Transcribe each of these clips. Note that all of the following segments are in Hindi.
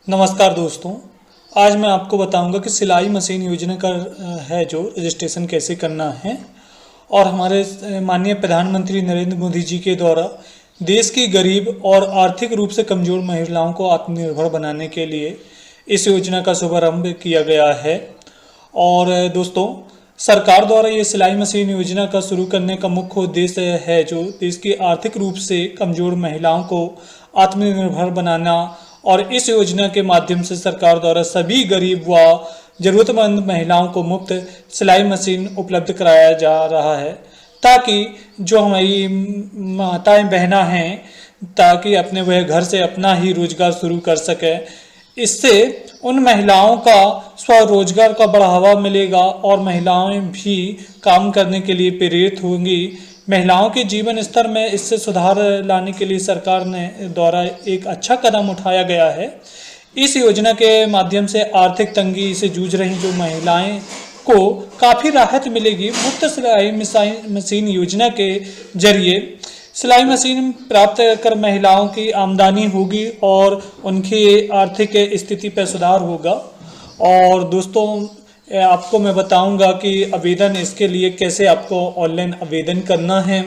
नमस्कार दोस्तों। आज मैं आपको बताऊंगा कि सिलाई मशीन योजना का है जो रजिस्ट्रेशन कैसे करना है और हमारे माननीय प्रधानमंत्री नरेंद्र मोदी जी के द्वारा देश की गरीब और आर्थिक रूप से कमज़ोर महिलाओं को आत्मनिर्भर बनाने के लिए इस योजना का शुभारंभ किया गया है। और दोस्तों, सरकार द्वारा ये सिलाई मशीन योजना का शुरू करने का मुख्य उद्देश्य है जो देश की आर्थिक रूप से कमज़ोर महिलाओं को आत्मनिर्भर बनाना। और इस योजना के माध्यम से सरकार द्वारा सभी गरीब व ज़रूरतमंद महिलाओं को मुफ्त सिलाई मशीन उपलब्ध कराया जा रहा है, ताकि जो हमारी माताएं बहना हैं ताकि अपने वह घर से अपना ही रोजगार शुरू कर सके। इससे उन महिलाओं का स्वरोजगार का बढ़ावा मिलेगा और महिलाएं भी काम करने के लिए प्रेरित होंगी। महिलाओं के जीवन स्तर में इससे सुधार लाने के लिए सरकार ने द्वारा एक अच्छा कदम उठाया गया है। इस योजना के माध्यम से आर्थिक तंगी से जूझ रही जो महिलाएं को काफ़ी राहत मिलेगी। मुफ्त सिलाई मशीन योजना के जरिए सिलाई मशीन प्राप्त कर महिलाओं की आमदनी होगी और उनकी आर्थिक स्थिति पर सुधार होगा। और दोस्तों, आपको मैं बताऊंगा कि आवेदन इसके लिए कैसे आपको ऑनलाइन आवेदन करना है।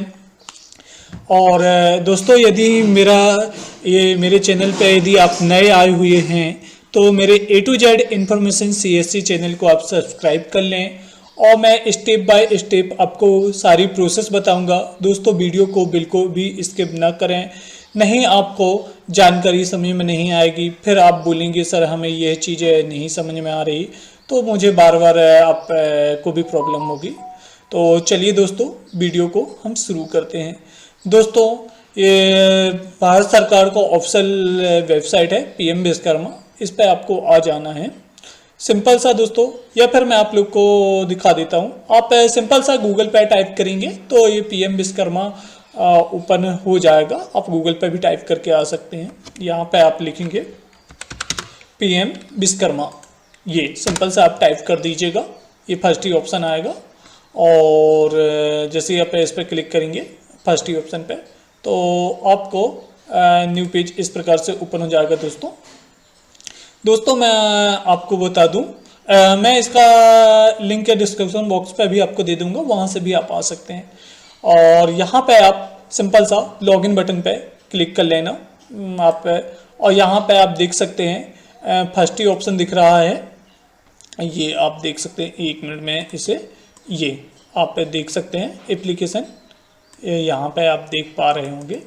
और दोस्तों, यदि मेरे चैनल पे यदि आप नए आए हुए हैं तो मेरे A to Z information CSC channel को आप सब्सक्राइब कर लें और मैं स्टेप बाय स्टेप आपको सारी प्रोसेस बताऊंगा। दोस्तों, वीडियो को बिल्कुल भी स्किप ना करें, नहीं आपको जानकारी समझ में नहीं आएगी, फिर आप बोलेंगे सर हमें यह चीज़ें नहीं समझ में आ रही, तो मुझे बार बार आप को भी प्रॉब्लम होगी। तो चलिए दोस्तों, वीडियो को हम शुरू करते हैं। दोस्तों, ये भारत सरकार का ऑफिशियल वेबसाइट है PM विश्वकर्मा, इस पर आपको आ जाना है। सिंपल सा दोस्तों, या फिर मैं आप लोग को दिखा देता हूँ। आप सिंपल सा गूगल पे टाइप करेंगे तो ये PM विश्वकर्मा ओपन हो जाएगा। आप गूगल पे भी टाइप करके आ सकते हैं। यहाँ पे आप लिखेंगे PM विश्वकर्मा, ये सिंपल सा आप टाइप कर दीजिएगा, ये फर्स्ट ही ऑप्शन आएगा। और जैसे ही आप इस पर क्लिक करेंगे फर्स्ट ही ऑप्शन पे, तो आपको न्यू पेज इस प्रकार से ओपन हो जाएगा। दोस्तों मैं आपको बता दूं, मैं इसका लिंक डिस्क्रिप्शन बॉक्स पे भी आपको दे दूंगा, वहाँ से भी आप आ सकते हैं। और यहाँ पे आप सिंपल सा लॉगिन बटन पे क्लिक कर लेना आप, और यहाँ पे आप देख सकते हैं फर्स्ट ही ऑप्शन दिख रहा है, ये आप देख सकते हैं। 1 मिनट में इसे ये आप देख सकते हैं एप्लीकेशन, यहाँ पे आप देख पा रहे होंगे।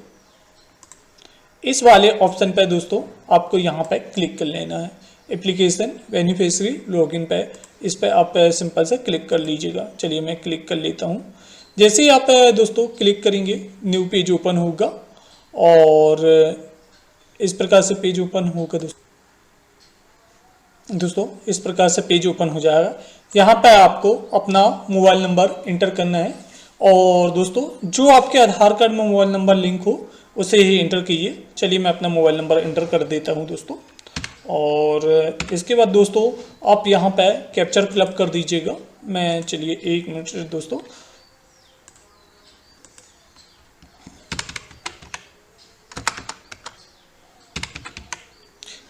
इस वाले ऑप्शन पे दोस्तों आपको यहाँ पे क्लिक कर लेना है, एप्लीकेशन बेनिफिशियरी लॉगिन पे, इस पे आप सिंपल से क्लिक कर लीजिएगा। चलिए मैं क्लिक कर लेता हूँ। जैसे ही आप दोस्तों क्लिक करेंगे न्यू पेज ओपन होगा और इस प्रकार से पेज ओपन होगा। दोस्तों इस प्रकार से पेज ओपन हो जाएगा। यहाँ पे आपको अपना मोबाइल नंबर इंटर करना है और दोस्तों जो आपके आधार कार्ड में मोबाइल नंबर लिंक हो उसे ही इंटर कीजिए। चलिए मैं अपना मोबाइल नंबर इंटर कर देता हूं दोस्तों। और इसके बाद दोस्तों आप यहां पे कैप्चर फिलअप कर दीजिएगा। मैं चलिए 1 मिनट दोस्तों,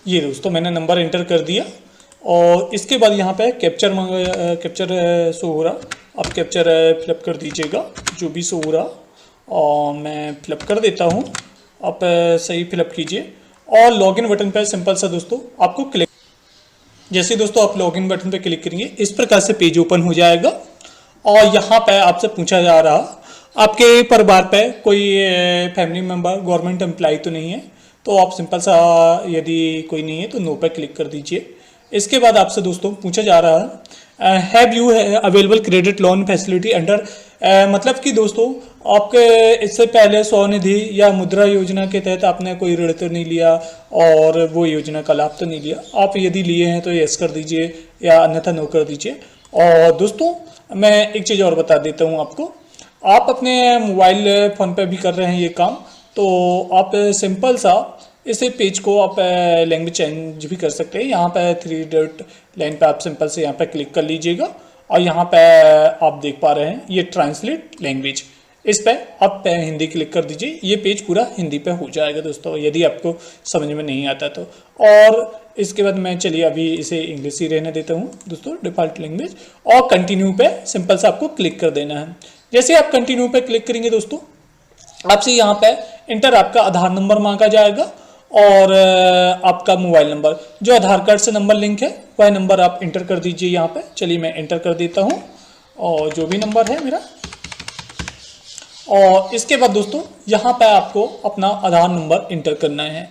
ये दोस्तों मैंने नंबर इंटर कर दिया और इसके बाद यहाँ पे कैप्चर शो हो रहा, आप कैप्चर फिलअप कर दीजिएगा जो भी शो हो रहा। और मैं फिलअप कर देता हूँ, आप सही फिलअप कीजिए और लॉगिन बटन पर सिंपल सा दोस्तों आपको क्लिक, जैसे दोस्तों आप लॉगिन बटन पर क्लिक करेंगे इस प्रकार से पेज ओपन हो जाएगा। और यहाँ पे आपसे पूछा जा रहा आपके परिवार पे कोई फैमिली मेम्बर गवर्नमेंट एम्प्लॉय तो नहीं है, तो आप सिंपल सा यदि कोई नहीं है तो नो पे क्लिक कर दीजिए। इसके बाद आपसे दोस्तों पूछा जा रहा है have you available credit loan facility under, मतलब कि दोस्तों आपके इससे पहले स्वनिधि या मुद्रा योजना के तहत आपने कोई ऋण तो नहीं लिया और वो योजना का लाभ तो नहीं लिया। आप यदि लिए हैं तो यस कर दीजिए या अन्यथा नो कर दीजिए। और दोस्तों मैं एक चीज़ और बता देता हूँ आपको, आप अपने मोबाइल फ़ोन पे भी कर रहे हैं ये काम, तो आप सिंपल सा इसे पेज को आप लैंग्वेज चेंज भी कर सकते हैं। यहाँ पे 3 डॉट लाइन पे आप सिंपल से यहाँ पे क्लिक कर लीजिएगा और यहाँ पे आप देख पा रहे हैं ये ट्रांसलेट लैंग्वेज, इस पे आप हिंदी क्लिक कर दीजिए, ये पेज पूरा हिंदी पे हो जाएगा दोस्तों, यदि आपको समझ में नहीं आता तो। और इसके बाद मैं चलिए अभी इसे इंग्लिश ही रहने देता हूँ दोस्तों, डिफ़ॉल्ट लैंग्वेज, और कंटिन्यू पे सिंपल से आपको क्लिक कर देना है। जैसे आप कंटिन्यू पे क्लिक करेंगे दोस्तों, आपसे यहाँ पे इंटर आपका आधार नंबर मांगा जाएगा और आपका मोबाइल नंबर, जो आधार कार्ड से नंबर लिंक है वह नंबर आप इंटर कर दीजिए यहाँ पे। चलिए मैं इंटर कर देता हूँ और जो भी नंबर है मेरा, और इसके बाद दोस्तों यहाँ पे आपको अपना आधार नंबर इंटर करना है।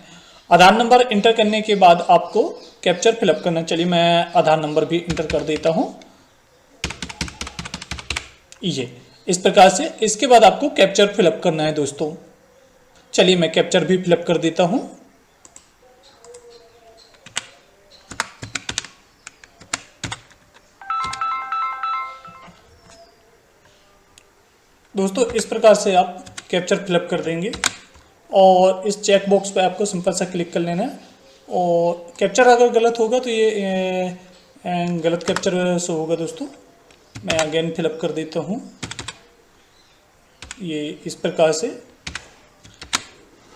आधार नंबर इंटर करने के बाद आपको कैप्चर फिलअप करना। चलिए मैं आधार नंबर भी इंटर कर देता हूँ, ये इस प्रकार से। इसके बाद आपको कैप्चर फिलअप करना है दोस्तों। चलिए मैं कैप्चर भी फिलअप कर देता हूँ। दोस्तों इस प्रकार से आप कैप्चर फिलअप कर देंगे और इस चेक बॉक्स पे आपको सिंपल सा क्लिक कर लेना है। और कैप्चर अगर गलत होगा तो ये गलत कैप्चर शो होगा दोस्तों। मैं अगेन फिलअप कर देता हूँ, ये इस प्रकार से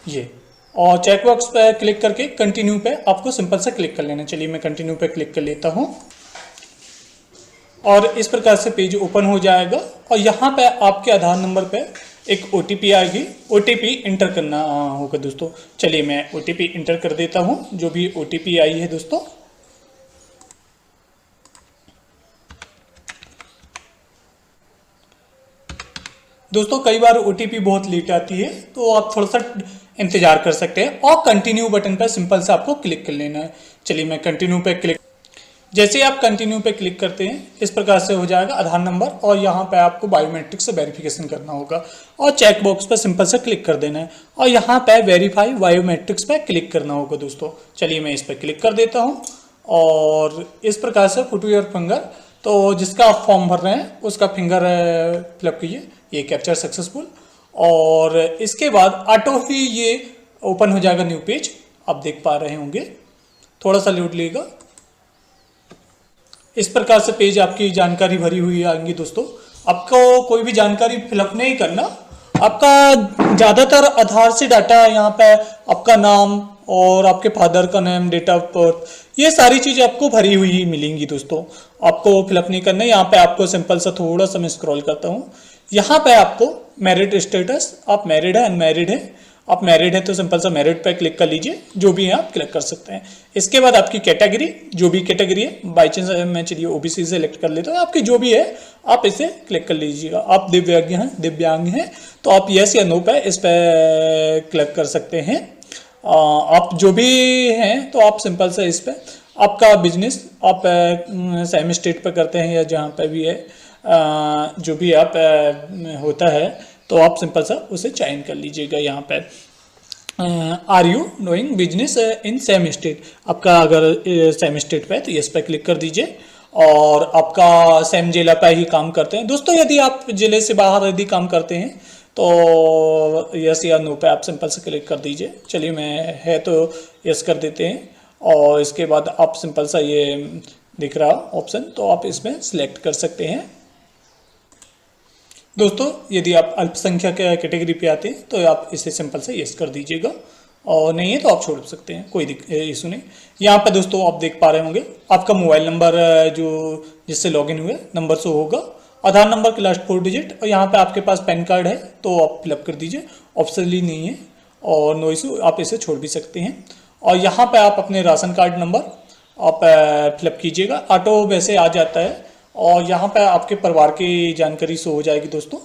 ये। और चेक बॉक्स पे क्लिक करके कंटिन्यू पे आपको सिंपल सा क्लिक कर लेना। चलिए मैं कंटिन्यू पे क्लिक कर लेता हूँ और इस प्रकार से पेज ओपन हो जाएगा। और यहाँ पे आपके आधार नंबर पे एक OTP आएगी, OTP इंटर करना होगा दोस्तों। चलिए मैं OTP इंटर कर देता हूँ, जो भी OTP आई है दोस्तों। दोस्तों कई बार OTP बहुत लेट आती है, तो आप थोड़ा सा इंतजार कर सकते हैं और कंटिन्यू बटन पर सिंपल से आपको क्लिक कर लेना है। चलिए मैं कंटिन्यू पे क्लिक, जैसे ही आप कंटिन्यू पे क्लिक करते हैं इस प्रकार से हो जाएगा आधार नंबर, और यहाँ पे आपको बायोमेट्रिक से वेरिफिकेशन करना होगा और चेक बॉक्स पर सिंपल से क्लिक कर देना है और यहाँ पे वेरीफाई बायोमेट्रिक्स पे क्लिक करना होगा दोस्तों। चलिए मैं इस पर क्लिक कर देता हूँ और इस प्रकार से पुट योर फिंगर, तो जिसका आप फॉर्म भर रहे हैं उसका फिंगर फिलअप कीजिए। ये कैप्चर सक्सेसफुल, और इसके बाद ऑटो ही ये ओपन हो जाएगा न्यू पेज। आप देख पा रहे होंगे, थोड़ा सा लोड लेगा। इस प्रकार से पेज आपकी जानकारी भरी हुई आएंगी दोस्तों। आपको कोई भी जानकारी फिलअप नहीं करना, आपका ज़्यादातर आधार से डाटा यहाँ पे आपका नाम और आपके फादर का नेम, डेट ऑफ बर्थ, ये सारी चीज़ें आपको भरी हुई मिलेंगी दोस्तों। आपको फिलअप नहीं करना है। यहाँ पे आपको सिंपल सा थोड़ा सा मैं स्क्रॉल करता हूँ, यहाँ पे आपको मैरिड स्टेटस, आप मैरिड है अनमैरिड है। आप मैरिड है तो सिंपल सा मैरिड पे क्लिक कर लीजिए, जो भी है आप क्लिक कर सकते हैं। इसके बाद आपकी कैटेगरी, जो भी कैटेगरी है, बाई चांस मैं चलिए OBC सेलेक्ट कर लेता हूँ, आपकी जो भी है आप इसे क्लिक कर लीजिएगा। आप दिव्यांग हैं तो आप यस या नो पे इस पे क्लिक कर सकते हैं। आप जो भी हैं तो आप सिंपल से इस पे, आपका बिजनेस आप सेम स्टेट पे करते हैं या जहाँ पे भी है, जो भी आप होता है तो आप सिंपल सा उसे चयन कर लीजिएगा। यहाँ पे are you doing business in same state, आपका अगर सेम स्टेट पे है तो यस पे क्लिक कर दीजिए। और आपका सेम जिला पे ही काम करते हैं दोस्तों, यदि आप जिले से बाहर यदि काम करते हैं तो यस या नो पे आप सिंपल से क्लिक कर दीजिए। चलिए मैं है तो यस कर देते हैं और इसके बाद आप सिंपल सा ये दिख रहा ऑप्शन, तो आप इसमें सिलेक्ट कर सकते हैं दोस्तों। यदि आप अल्पसंख्यक कैटेगरी पे आते हैं तो आप इसे सिंपल से यस कर दीजिएगा, और नहीं है तो आप छोड़ सकते हैं, कोई इशू नहीं। यहाँ पे दोस्तों आप देख पा रहे होंगे आपका मोबाइल नंबर जो जिससे लॉगिन हुए नंबर से होगा, आधार नंबर के लास्ट 4 डिजिट, और यहाँ पे आपके पास पैन कार्ड है तो आप फिलअप कर दीजिए, ऑप्शनली नहीं है और नो इशू, आप इसे छोड़ भी सकते हैं। और यहाँ पे आप अपने राशन कार्ड नंबर आप फिलअप कीजिएगा, ऑटो वैसे आ जाता है। और यहाँ पे आपके परिवार की जानकारी शो हो जाएगी दोस्तों,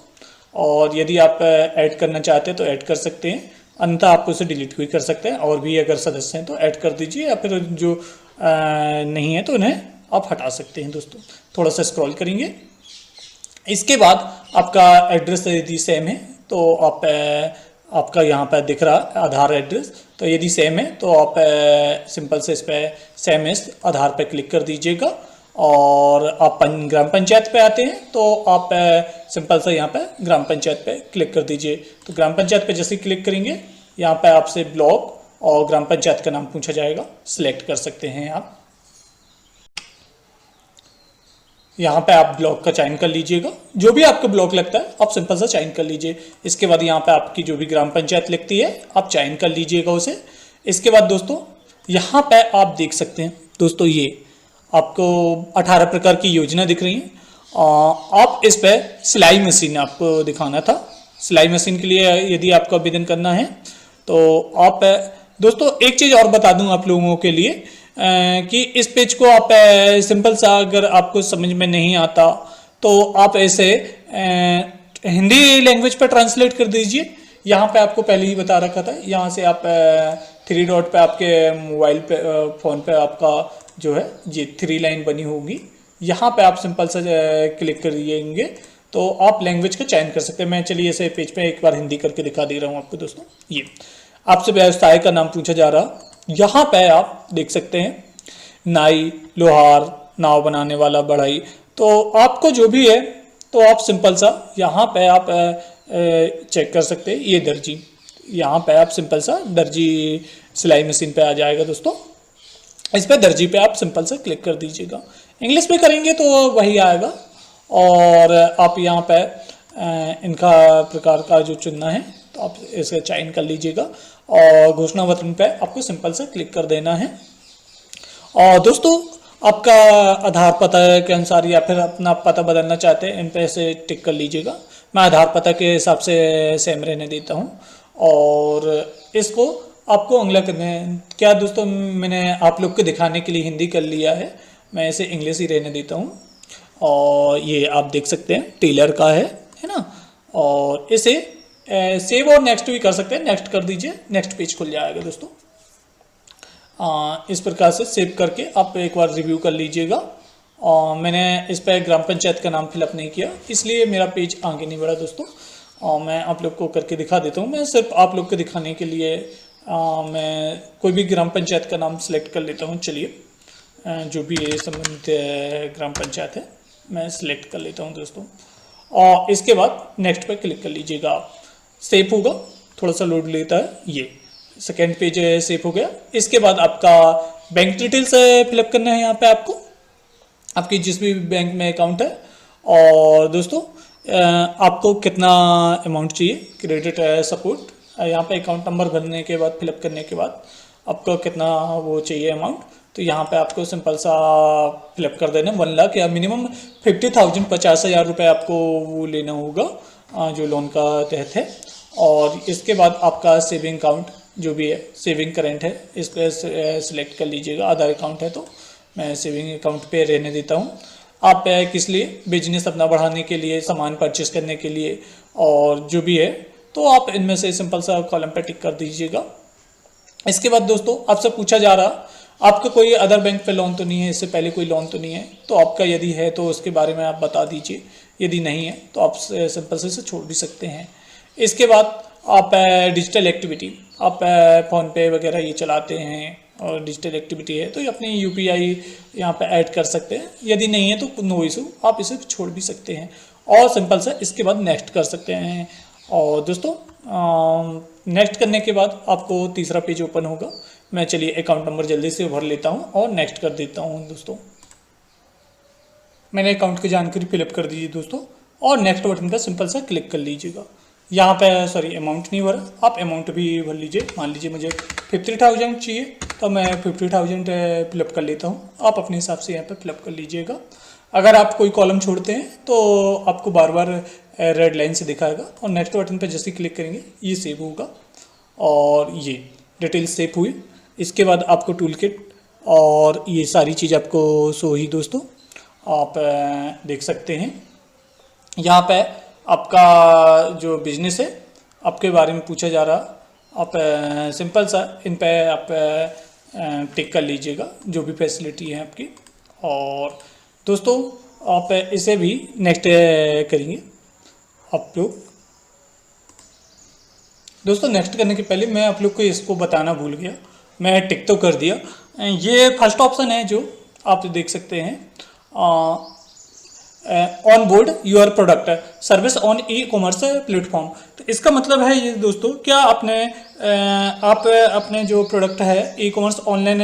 और यदि आप ऐड करना चाहते हैं तो ऐड कर सकते हैं, अन्यथा आप उसे डिलीट भी कर सकते हैं। और भी अगर सदस्य हैं तो ऐड कर दीजिए, या फिर जो नहीं है तो उन्हें आप हटा सकते हैं दोस्तों। थोड़ा सा स्क्रॉल करेंगे, इसके बाद आपका एड्रेस यदि सेम है तो आप आपका यहाँ पर दिख रहा आधार एड्रेस, तो यदि सेम है तो आप सिंपल से इस पर सेम इस आधार पर क्लिक कर दीजिएगा। और आप ग्राम पंचायत पे आते हैं तो आप सिंपल सा यहाँ पे ग्राम पंचायत पे क्लिक कर दीजिए। तो ग्राम पंचायत पे जैसे ही क्लिक करेंगे यहाँ पे आपसे ब्लॉक और ग्राम पंचायत का नाम पूछा जाएगा, सिलेक्ट कर सकते हैं आप। यहाँ पे आप ब्लॉक का चयन कर लीजिएगा, जो भी आपको ब्लॉक लगता है आप सिंपल सा चयन कर लीजिए। इसके बाद यहाँ पे आपकी जो भी ग्राम पंचायत लिखती है आप चयन कर लीजिएगा उसे। इसके बाद दोस्तों यहाँ पे आप देख सकते हैं दोस्तों, ये आपको 18 प्रकार की योजना दिख रही है। आप इस पे सिलाई मशीन आपको दिखाना था। सिलाई मशीन के लिए यदि आपको आवेदन करना है तो आप दोस्तों एक चीज़ और बता दूं आप लोगों के लिए कि इस पेज को आप सिंपल सा अगर आपको समझ में नहीं आता तो आप ऐसे हिंदी लैंग्वेज पर ट्रांसलेट कर दीजिए। यहाँ पे आपको पहले ही बता रखा था, यहाँ से आप 3 डॉट पे आपके मोबाइल पे फ़ोन पे आपका जो है ये 3 लाइन बनी होगी, यहाँ पे आप सिंपल सा क्लिक करिएंगे तो आप लैंग्वेज का चयन कर सकते हैं। मैं चलिए इसे पेज पे एक बार हिंदी करके दिखा दे रहा हूँ आपको दोस्तों। ये आपसे व्यवसाय का नाम पूछा जा रहा, यहाँ पे आप देख सकते हैं नाई, लोहार, नाव बनाने वाला, बढ़ई। तो आपको जो भी है तो आप सिंपल सा यहाँ पे आप चेक कर सकते हैं। ये दर्जी, यहाँ पे आप सिंपल सा दर्जी सिलाई मशीन पे आ जाएगा दोस्तों। इस पे दर्जी पे आप सिंपल सा क्लिक कर दीजिएगा। इंग्लिश में करेंगे तो वही आएगा। और आप यहाँ पे इनका प्रकार का जो चुनना है तो आप इसे चयन कर लीजिएगा और घोषणा बटन पे आपको सिंपल से क्लिक कर देना है। और दोस्तों आपका आधार पता के अनुसार या फिर अपना पता बदलना चाहते हैं इन पे से टिक कर लीजिएगा। मैं आधार पता के हिसाब से सेम रहने देता हूँ और इसको आपको अगला करने क्या दोस्तों, मैंने आप लोग को दिखाने के लिए हिंदी कर लिया है, मैं इसे इंग्लिश ही रहने देता हूँ। और ये आप देख सकते हैं टेलर का है ना। और इसे सेव और नेक्स्ट भी कर सकते हैं, नेक्स्ट कर दीजिए, नेक्स्ट पेज खुल जाएगा दोस्तों। इस प्रकार से सेव करके आप एक बार रिव्यू कर लीजिएगा। मैंने इस पर ग्राम पंचायत का नाम फिलअप नहीं किया इसलिए मेरा पेज आगे नहीं बढ़ा दोस्तों। मैं आप लोग को करके दिखा देता हूँ। मैं सिर्फ आप लोग को दिखाने के लिए मैं कोई भी ग्राम पंचायत का नाम सेलेक्ट कर लेता हूँ। चलिए जो भी ये संबंधित ग्राम पंचायत है मैं सिलेक्ट कर लेता हूँ दोस्तों। और इसके बाद नेक्स्ट पर क्लिक कर लीजिएगा। आप सेव होगा, थोड़ा सा लोड लेता है। ये सेकेंड पेज सेव हो गया। इसके बाद आपका बैंक डिटेल्स फिलअप करना है यहाँ पे आपको, आपकी जिस भी बैंक में अकाउंट है। और दोस्तों आपको कितना अमाउंट चाहिए, क्रेडिट सपोर्ट, यहाँ पे अकाउंट नंबर भरने के बाद फिलअप करने के बाद आपको कितना वो चाहिए अमाउंट, तो यहाँ पे आपको सिंपल सा फिलअप कर देना 1 लाख या मिनिमम 50,000 50,000 रुपये आपको वो लेना होगा जो लोन का तहत है। और इसके बाद आपका सेविंग अकाउंट जो भी है, सेविंग करेंट है, इस पर सिलेक्ट कर लीजिएगा। आधार अकाउंट है तो मैं सेविंग अकाउंट पे रहने देता हूँ। आप किस लिए, बिजनेस अपना बढ़ाने के लिए, सामान परचेस करने के लिए और जो भी है तो आप इनमें से सिंपल सा कॉलम पे टिक कर दीजिएगा। इसके बाद दोस्तों आपसे पूछा जा रहा आपका कोई अदर बैंक पे लोन तो नहीं है, इससे पहले कोई लोन तो नहीं है, तो आपका यदि है तो उसके बारे में आप बता दीजिए। यदि नहीं है तो आप सिंपल से इसे छोड़ भी सकते हैं। इसके बाद आप डिजिटल एक्टिविटी, आप फ़ोन पे वगैरह ये चलाते हैं और डिजिटल एक्टिविटी है तो ये अपनी UPI यहाँ पे ऐड कर सकते हैं। यदि नहीं है तो नो इशू, आप इसे छोड़ भी सकते हैं और सिंपल सा इसके बाद नेक्स्ट कर सकते हैं। और दोस्तों नेक्स्ट करने के बाद आपको तीसरा पेज ओपन होगा। मैं चलिए अकाउंट नंबर जल्दी से भर लेता हूँ और नेक्स्ट कर देता हूँ दोस्तों। मैंने अकाउंट की जानकारी फिलअप कर दीजिए दोस्तों और नेक्स्ट बटन पर सिंपल सा क्लिक कर लीजिएगा। यहाँ पे सॉरी अमाउंट नहीं भरा, आप अमाउंट भी भर लीजिए। मान लीजिए मुझे 50,000 चाहिए तो मैं 50,000 फिलअप कर लेता हूँ। आप अपने हिसाब से यहाँ पे फिलअप कर लीजिएगा। अगर आप कोई कॉलम छोड़ते हैं तो आपको बार बार रेड लाइन से दिखाएगा और नेक्स्ट बटन पे जैसे क्लिक करेंगे ये सेव होगा और ये डिटेल्स सेव हुई। इसके बाद आपको टूल किट और ये सारी चीज़ आपको शो ही दोस्तों आप देख सकते हैं। यहाँ पे आपका जो बिजनेस है आपके बारे में पूछा जा रहा, आप सिंपल सा इन पे आप टिक कर लीजिएगा जो भी फैसिलिटी है आपकी। और दोस्तों आप इसे भी नेक्स्ट करेंगे आप लोग। दोस्तों नेक्स्ट करने के पहले मैं आप लोग को इसको बताना भूल गया, मैं टिक तो कर दिया। ये फर्स्ट ऑप्शन है जो आप देख सकते हैं on board your product service on e-commerce platform. तो इसका मतलब है ये दोस्तों, क्या आपने आप अपने जो प्रोडक्ट है ई-कॉमर्स ऑनलाइन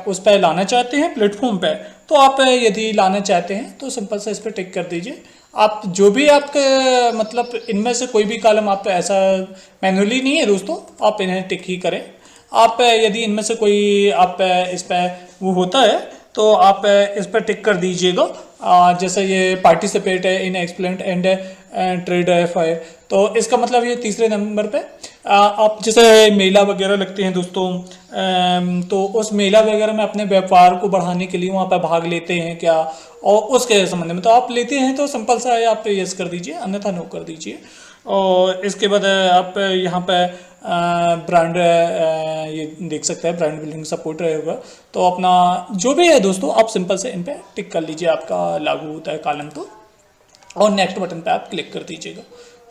उस पर लाना चाहते हैं प्लेटफॉर्म पे, तो आप यदि लाना चाहते हैं तो सिंपल से इस पर टिक कर दीजिए। आप जो भी आपके मतलब इनमें से कोई भी कॉलम आप ऐसा मैनुअली नहीं है दोस्तों, आप इन्हें टिक ही करें। आप यदि इनमें से कोई आप इस पर वो होता है तो आप इस पर टिक कर दीजिएगा। जैसे ये पार्टिसिपेट है इन एक्सप्लेंट एंड ट्रेड फायर, तो इसका मतलब ये तीसरे नंबर पे आप जैसे मेला वगैरह लगते हैं दोस्तों, तो उस मेला वगैरह में अपने व्यापार को बढ़ाने के लिए वहाँ पर भाग लेते हैं क्या, और उसके संबंध में तो आप लेते हैं तो सिंपल सा है आप यस कर दीजिए, अन्यथा नो कर दीजिए। और इसके बाद आप यहाँ पे ब्रांड ये देख सकते हैं ब्रांड बिल्डिंग सपोर्ट रहेगा, तो अपना जो भी है दोस्तों आप सिंपल से इन पे टिक कर लीजिए, आपका लागू होता है कॉलम तो। और नेक्स्ट बटन पे आप क्लिक कर दीजिएगा।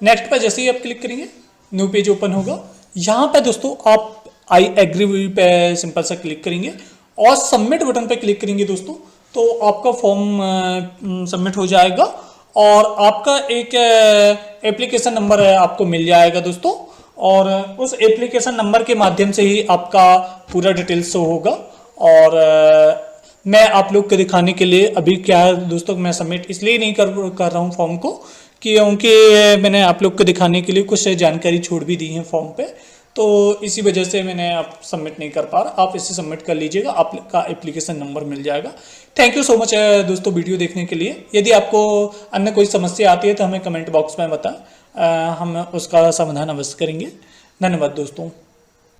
नेक्स्ट पे जैसे ही आप क्लिक करेंगे न्यू पेज ओपन होगा। यहाँ पे दोस्तों आप आई एग्री पे सिंपल सा क्लिक करेंगे और सबमिट बटन पे क्लिक करेंगे दोस्तों, तो आपका फॉर्म सबमिट हो जाएगा और आपका एक एप्लीकेशन नंबर है आपको मिल जाएगा दोस्तों, और उस एप्लीकेशन नंबर के माध्यम से ही आपका पूरा डिटेल्स शो होगा। और मैं आप लोग को दिखाने के लिए अभी क्या है दोस्तों, मैं सबमिट इसलिए नहीं कर रहा हूँ फॉर्म को क्योंकि मैंने आप लोग को दिखाने के लिए कुछ जानकारी छोड़ भी दी है फॉर्म पे, तो इसी वजह से मैंने आप सबमिट नहीं कर पा रहा। आप इसे सबमिट कर लीजिएगा, आपका एप्लीकेशन नंबर मिल जाएगा। थैंक यू सो मच दोस्तों वीडियो देखने के लिए। यदि आपको अन्य कोई समस्या आती है तो हमें कमेंट बॉक्स में बताएं, हम उसका समाधान अवश्य करेंगे। धन्यवाद दोस्तों।